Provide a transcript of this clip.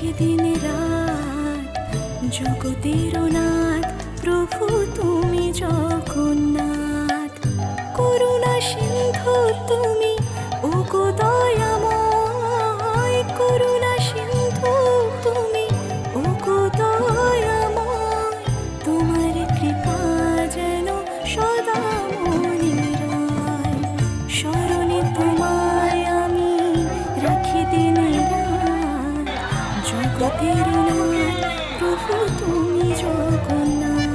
রাখি দিন রাত, জগতের নাথ প্রভু তুমি জগন্নাথ। করুণা সিন্ধু তুমি, ওগো দয়াময়, করুণা সিন্ধু তুমি, ওগো দয়াময়। তোমার কৃপা যেন সদা মনে রয়, স্মরণে তোমায় আমি রাখি দিন রাত, জগতের নাথ প্রভু তুমি জগন্নাথ।